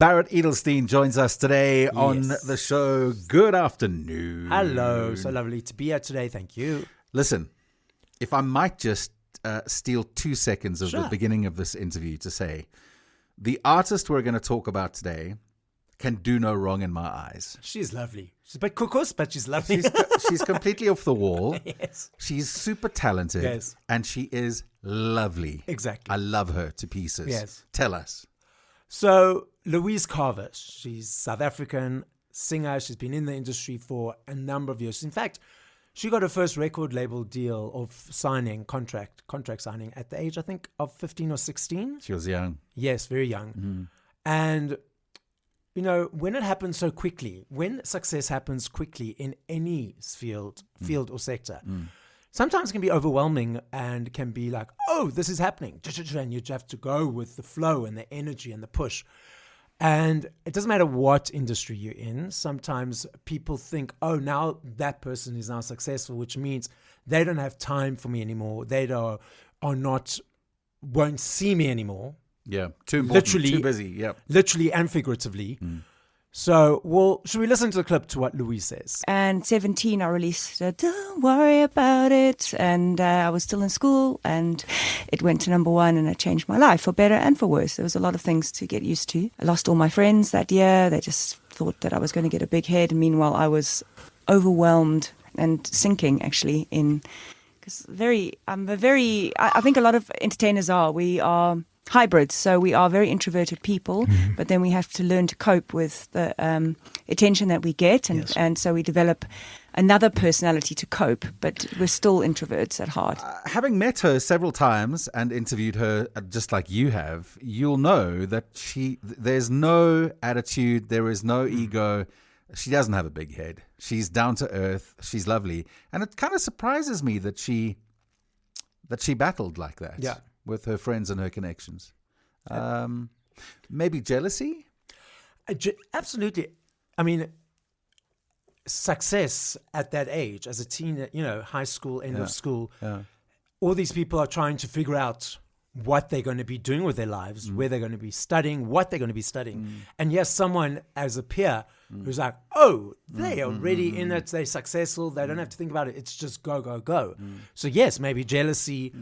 Barret Edelstein joins us today on the show. Good afternoon. Hello. So lovely to be here today. Thank you. Listen, if I might just steal 2 seconds of the beginning of this interview to say, the artist we're going to talk about today can do no wrong in my eyes. She's lovely. She's a bit cuckoo, but she's lovely. She's completely off the wall. Yes. She's super talented. Yes. And she is lovely. Exactly. I love her to pieces. Yes. Tell us. So, Louise Carver, she's South African singer. She's been in the industry for a number of years. In fact, she got her first record label deal of contract signing at the age, I think, of 15 or 16. She was young. Yes, very young. Mm. And, you know, when it happens so quickly, when success happens quickly in any field or sector, sometimes it can be overwhelming and can be like, oh, this is happening. And you have to go with the flow and the energy and the push. And it doesn't matter what industry you're in. Sometimes people think, oh, now that person is now successful, which means they don't have time for me anymore. They won't see me anymore. Yeah, too important, too busy. Yeah, literally and figuratively. So, should we listen to the clip to what Louise says? And 17, I released Don't Worry About It. And I was still in school and it went to #1 and it changed my life for better and for worse. There was a lot of things to get used to. I lost all my friends that year. They just thought that I was going to get a big head. Meanwhile, I was overwhelmed and sinking actually because I think a lot of entertainers we are hybrids, so we are very introverted people, but then we have to learn to cope with the attention that we get, and so we develop another personality to cope, but we're still introverts at heart. Having met her several times and interviewed her just like you have, you'll know that there's no attitude, there is no ego. She doesn't have a big head. She's down to earth. She's lovely. And it kind of surprises me that she battled like that. Yeah. With her friends and her connections. Maybe jealousy? Absolutely. I mean, success at that age, as a teen, high school, end of school, all these people are trying to figure out what they're going to be doing with their lives, where they're going to be studying, what they're going to be studying. And yes, someone as a peer who's like, oh, they are already in it, they're successful, they don't have to think about it, it's just go, go, go. So yes, maybe jealousy.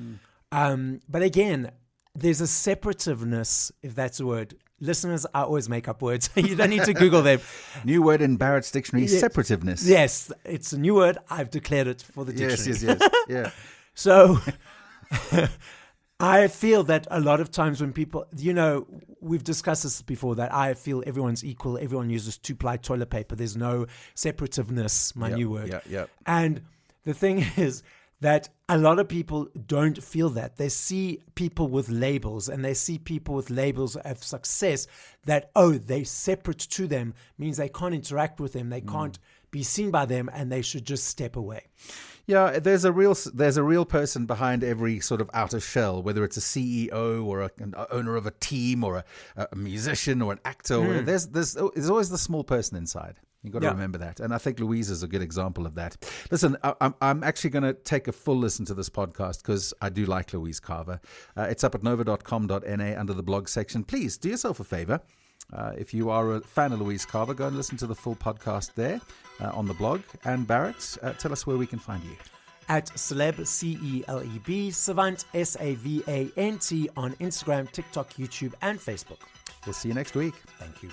But again, there's a separativeness, if that's a word. Listeners, I always make up words. You don't need to Google them. New word in Barrett's dictionary, separativeness. Yes, it's a new word. I've declared it for the dictionary. Yes. Yeah. So I feel that a lot of times when people, we've discussed this before, that I feel everyone's equal. Everyone uses 2-ply toilet paper. There's no separativeness, new word. Yeah. And the thing is, that a lot of people don't feel that. They see people with labels, and they see people with labels of success that, they're separate to them, means they can't interact with them, they can't be seen by them, and they should just step away. Yeah, there's a real person behind every sort of outer shell, whether it's a CEO or an owner of a team or a musician or an actor. There's always the small person inside. You've got to remember that. And I think Louise is a good example of that. Listen, I'm actually going to take a full listen to this podcast because I do like Louise Carver. It's up at nova.com.na under the blog section. Please do yourself a favor. If you are a fan of Louise Carver, go and listen to the full podcast there on the blog. And Barret, tell us where we can find you. At Celeb, CELEB, Savant, SAVANT on Instagram, TikTok, YouTube, and Facebook. We'll see you next week. Thank you.